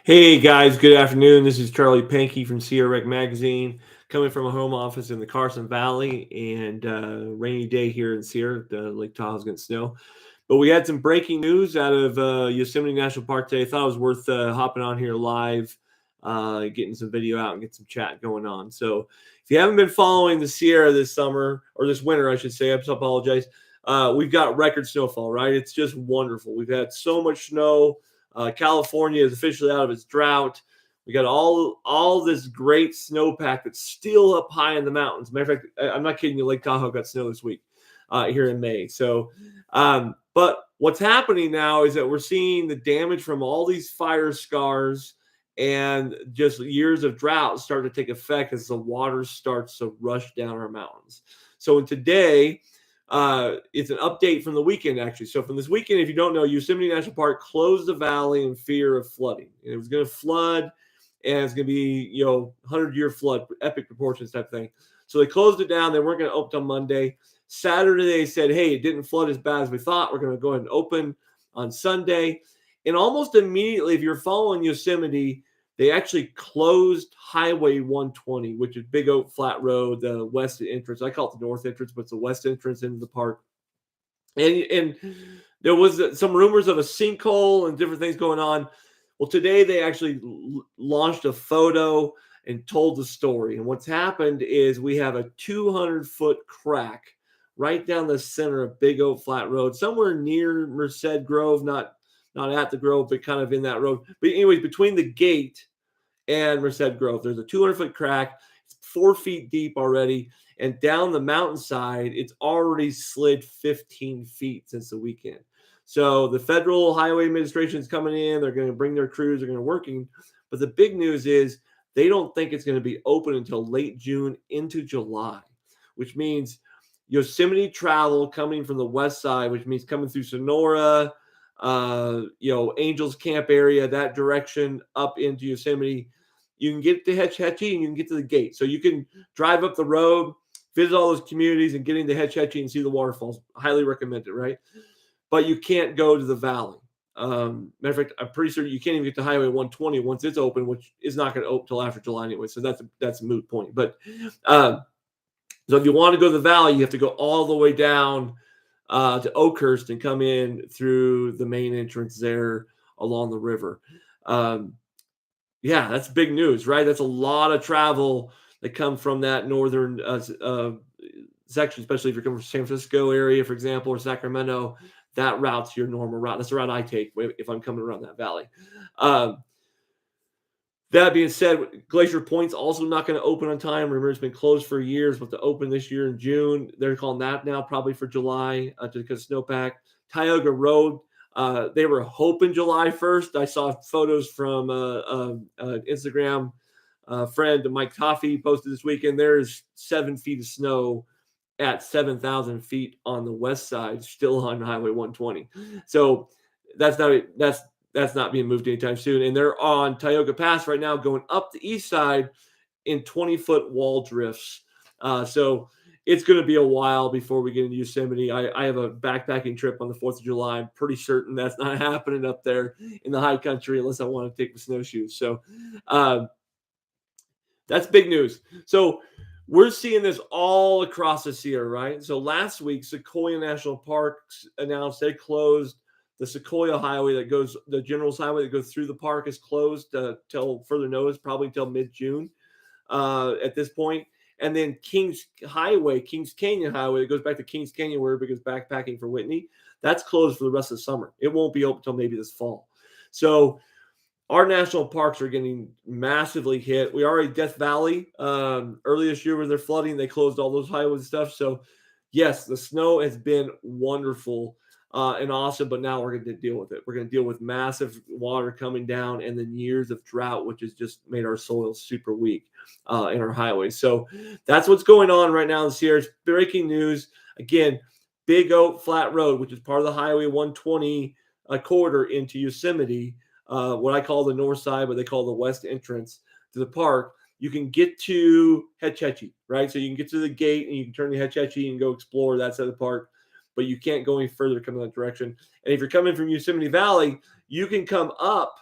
Hey guys, good afternoon. This is Charlie Pankey from Sierra Rec Magazine, coming from a home office in the Carson Valley, and rainy day here in Sierra. Lake Tahoe's getting snow, but we had some breaking news out of Yosemite National Park today. I thought it was worth hopping on here live, getting some video out and get some chat going on. So, if you haven't been following the Sierra this summer or this winter, I should say, I apologize. We've got record snowfall, right? It's just wonderful. We've had so much snow. California is officially out of its drought. We got all this great snowpack that's still up high in the mountains. Matter of fact, I'm not kidding you. Lake Tahoe got snow this week here in May. So, but what's happening now is that we're seeing the damage from all these fire scars and just years of drought start to take effect as the water starts to rush down our mountains. So, today, it's an update from the weekend, actually. So from this weekend, if you don't know, Yosemite National Park closed the valley in fear of flooding. It was going to flood, and it's going to be 100-year flood, epic proportions type thing. So they closed it down. They weren't going to open on Monday. Saturday they said, hey, it didn't flood as bad as we thought. We're going to go ahead and open on Sunday. And almost immediately, if you're following Yosemite, they actually closed Highway 120, which is Big Oak Flat Road, the west entrance. I call it the north entrance, but it's the west entrance into the park. And there was some rumors of a sinkhole and different things going on. Well, today they actually launched a photo and told the story. And what's happened is we have a 200-foot crack right down the center of Big Oak Flat Road, somewhere near Merced Grove, not at the Grove, but kind of in that road. But anyways, between the gate and Merced Grove, there's a 200-foot crack. It's 4 feet deep already. And down the mountainside, it's already slid 15 feet since the weekend. So the Federal Highway Administration is coming in. They're going to bring their crews. They're going to working. But the big news is they don't think it's going to be open until late June into July, which means Yosemite travel coming from the west side, which means coming through Sonora, Angels Camp area, that direction up into Yosemite. You can get to Hetch Hetchy and you can get to the gate. So you can drive up the road, visit all those communities, and get into Hetch Hetchy and see the waterfalls. Highly recommend it, right? But you can't go to the valley. Matter of fact, I'm pretty sure you can't even get to Highway 120 once it's open, which is not going to open till after July anyway. So that's a moot point. But so if you want to go to the valley, you have to go all the way down to Oakhurst and come in through the main entrance there along the river. Yeah, that's big news, right? That's a lot of travel that come from that northern section, especially if you're coming from San Francisco area, for example, or Sacramento. That route's your normal route. That's the route I take if I'm coming around that valley. That being said, Glacier Point's also not going to open on time. Remember, it's been closed for years, but to open this year in June. They're calling that now probably for July because snowpack. Tioga Road, they were hoping July 1st. I saw photos from Instagram friend Mike Toffee posted this weekend. There's 7 feet of snow at 7,000 feet on the west side, still on Highway 120. So that's not being moved anytime soon. And they're on Tioga Pass right now, going up the east side in 20-foot wall drifts. So it's going to be a while before we get into Yosemite. I have a backpacking trip on the 4th of July. I'm pretty certain that's not happening up there in the high country unless I want to take the snowshoes. So that's big news. So we're seeing this all across the Sierra, right? So last week, Sequoia National Parks announced they closed the Sequoia Highway the General's Highway that goes through the park is closed till further notice, probably till mid-June at this point. And then Kings Canyon Highway, that goes back to Kings Canyon where it goes backpacking for Whitney, that's closed for the rest of the summer. It won't be open until maybe this fall. So our national parks are getting massively hit. We already Death Valley early this year when they're flooding, they closed all those highways and stuff. So yes, the snow has been wonderful and awesome, but now we're going to deal with it. We're going to deal with massive water coming down and then years of drought, which has just made our soil super weak in our highways. So that's what's going on right now in the Sierra. It's breaking news. Again, Big Oak Flat Road, which is part of the Highway 120 corridor into Yosemite, what I call the north side, what they call the west entrance to the park. You can get to Hetch Hetchy, right? So you can get to the gate and you can turn to Hetch Hetchy and go explore that side of the park, but you can't go any further coming that direction. And if you're coming from Yosemite Valley, you can come up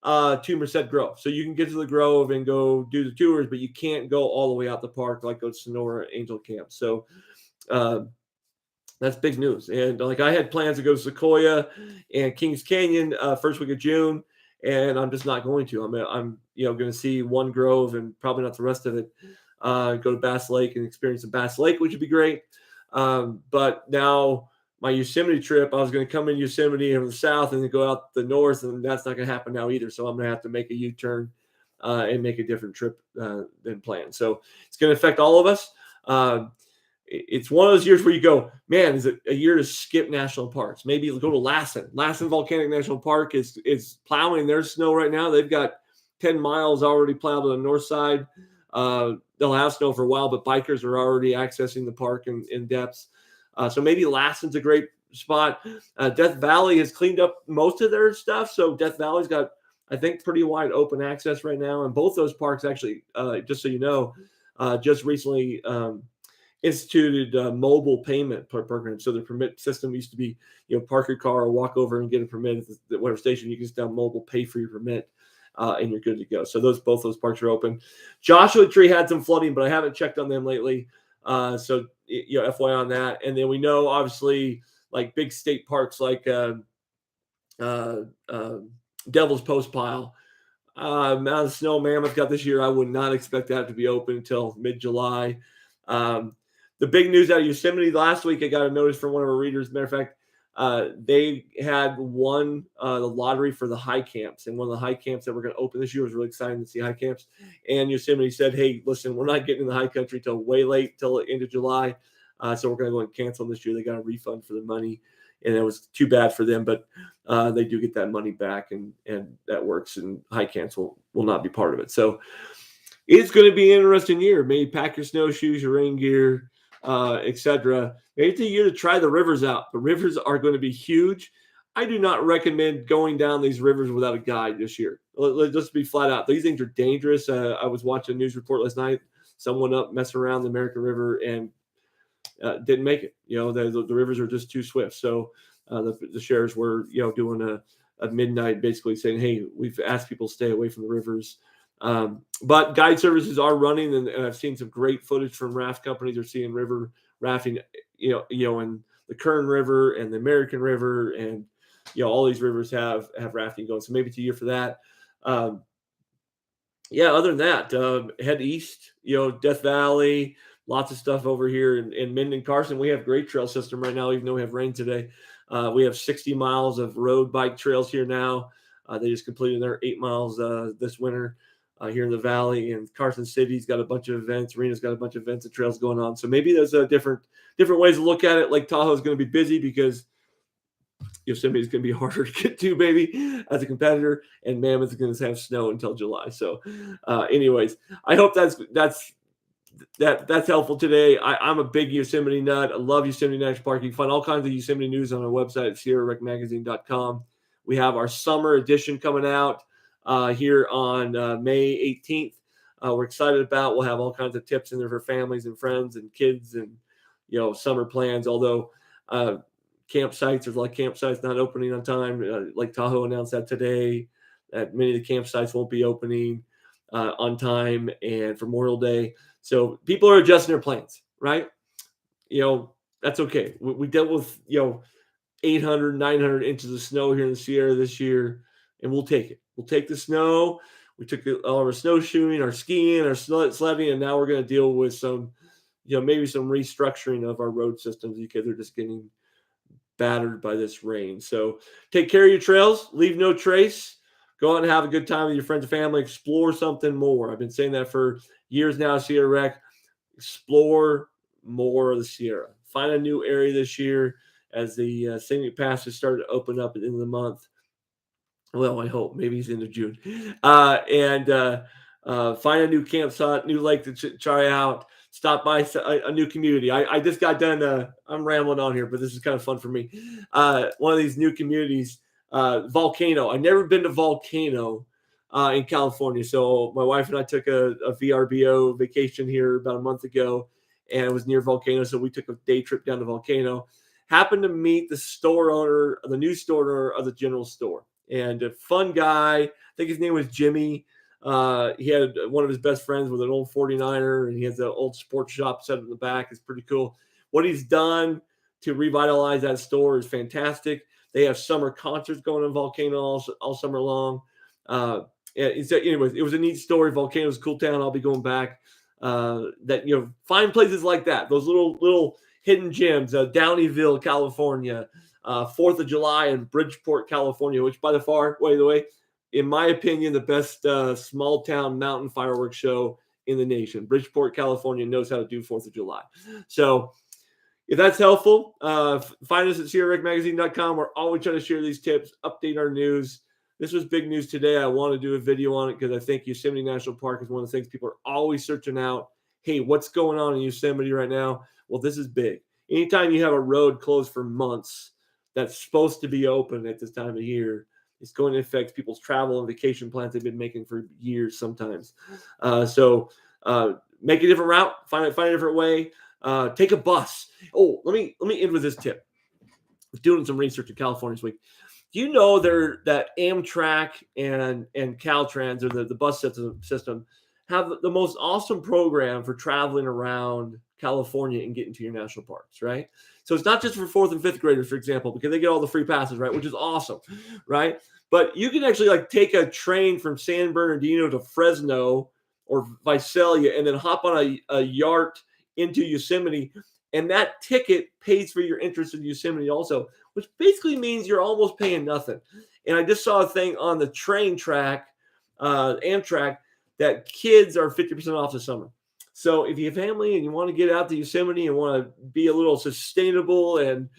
to Merced Grove. So you can get to the Grove and go do the tours, but you can't go all the way out the park like go to Sonora Angel Camp. So uh, that's big news. And like I had plans to go to Sequoia and Kings Canyon first week of June, and I'm just not going to. I'm going to see one grove and probably not the rest of it. Go to Bass Lake and experience the Bass Lake, which would be great. But now my Yosemite trip, I was going to come in Yosemite from the south and then go out the north, and that's not going to happen now either. So I'm going to have to make a U-turn and make a different trip than planned. So it's going to affect all of us. It's one of those years where you go, man, is it a year to skip national parks? Maybe go to Lassen. Lassen Volcanic National Park is plowing their snow right now. They've got 10 miles already plowed on the north side. They'll have snow for a while, but bikers are already accessing the park in depths. So maybe Lassen's a great spot. Death Valley has cleaned up most of their stuff. So Death Valley's got, I think, pretty wide open access right now. And both those parks actually, just so you know, just recently instituted mobile payment program. So the permit system used to be, park your car or walk over and get a permit at whatever station. You can just down mobile, pay for your permit, and you're good to go. So both those parks are open. Joshua Tree had some flooding, but I haven't checked on them lately. So FYI on that. And then we know obviously like big state parks like Devil's Post Pile. Amount of snow Mammoth got this year, I would not expect that to be open until mid-July. The big news out of Yosemite last week, I got a notice from one of our readers. Matter of fact, they had won the lottery for the high camps, and one of the high camps that were going to open this year was really exciting to see high camps. And Yosemite said, "Hey, listen, we're not getting in the high country till way late, till the end of July, so we're going to go and cancel them this year." They got a refund for the money, and it was too bad for them, but they do get that money back, and that works. And high camps will not be part of it. So it's going to be an interesting year. Maybe pack your snowshoes, your rain gear, etc. Maybe it's a year to try the rivers out. The rivers are going to be huge. I do not recommend going down these rivers without a guide this year. Let's just be flat out. These things are dangerous. I was watching a news report last night. Someone up messing around the American River and didn't make it. The rivers are just too swift. So the sheriffs were, doing a midnight, basically saying, "Hey, we've asked people to stay away from the rivers." But guide services are running, and I've seen some great footage from raft companies. Are seeing river rafting, in the Kern River and the American River, and all these rivers have rafting going. So maybe it's a year for that. Other than that, head east. Death Valley, lots of stuff over here in Minden, Carson. We have great trail system right now, even though we have rain today. We have 60 miles of road bike trails here now. They just completed their 8 miles this winter. Here in the valley, and Carson City's got a bunch of events. Rena's got a bunch of events and trails going on. So maybe there's a different ways to look at it. Lake Tahoe is going to be busy because Yosemite is going to be harder to get to, maybe, as a competitor, and Mammoth is going to have snow until July. So, anyways, I hope that's helpful today. I'm a big Yosemite nut. I love Yosemite National Park. You can find all kinds of Yosemite news on our website at SierraRecMagazine.com. We have our summer edition coming out here on May 18th. We're excited about. We'll have all kinds of tips in there for families and friends and kids and summer plans. Although campsites, there's a lot of campsites not opening on time. Lake Tahoe announced that today that many of the campsites won't be opening on time and for Memorial Day. So people are adjusting their plans, right? That's okay. We dealt with 800, 900 inches of snow here in the Sierra this year, and we'll take it. We'll take the snow. We took all of our snowshoeing, our skiing, our sledding, and now we're going to deal with some, maybe some restructuring of our road systems because they're just getting battered by this rain. So take care of your trails. Leave no trace. Go out and have a good time with your friends and family. Explore something more. I've been saying that for years now, Sierra Rec. Explore more of the Sierra. Find a new area this year as the scenic passes start to open up at the end of the month. Well, I hope maybe it's into June, and find a new campsite, new lake to try out. Stop by a new community. I just got done. I'm rambling on here, but this is kind of fun for me. One of these new communities, Volcano. I've never been to Volcano in California, so my wife and I took a VRBO vacation here about a month ago, and it was near Volcano, so we took a day trip down to Volcano. Happened to meet the store owner, the new store owner of the general store. and a fun guy. I think his name was Jimmy. He had one of his best friends with an old 49er, and he has an old sports shop set in the back. It's pretty cool. What he's done to revitalize that store is fantastic. They have summer concerts going on Volcano all summer long. So anyways, it was a neat story. Volcano's a cool town. I'll be going back. Find places like that. Those little hidden gems. Downeyville, California. 4th of July in Bridgeport, California, which by the way, in my opinion, the best small town mountain fireworks show in the nation. Bridgeport, California knows how to do 4th of July. So if that's helpful, find us at SierraRecMagazine.com. We're always trying to share these tips, update our news. This was big news today. I want to do a video on it because I think Yosemite National Park is one of the things people are always searching out. Hey, what's going on in Yosemite right now? Well, this is big. Anytime you have a road closed for months that's supposed to be open at this time of year, it's going to affect people's travel and vacation plans they've been making for years sometimes. So make a different route, find a different way. Take a bus. Oh, let me end with this tip. I was doing some research in California this week. Do you know that Amtrak and Caltrans, or the bus system, have the most awesome program for traveling around California and getting to your national parks, right? So it's not just for 4th and 5th graders, for example, because they get all the free passes, right? Which is awesome, right? But you can actually take a train from San Bernardino to Fresno or Visalia and then hop on a Yart into Yosemite, and that ticket pays for your interest in Yosemite also, which basically means you're almost paying nothing. And I just saw a thing on the train track, Amtrak, that kids are 50% off this summer. So if you have family and you want to get out to Yosemite and want to be a little sustainable and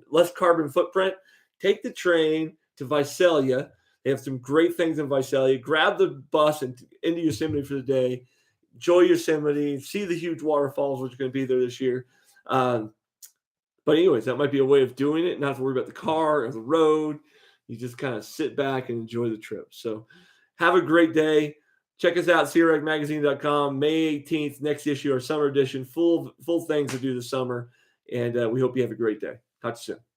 less carbon footprint, take the train to Visalia. They have some great things in Visalia. Grab the bus into Yosemite for the day. Enjoy Yosemite. See the huge waterfalls, which are going to be there this year. But anyways, that might be a way of doing it. Not have to worry about the car or the road. You just kind of sit back and enjoy the trip. So have a great day. Check us out, SierraRecMagazine.com. May 18th, next issue, our summer edition, full things to do this summer. And we hope you have a great day. Talk to you soon.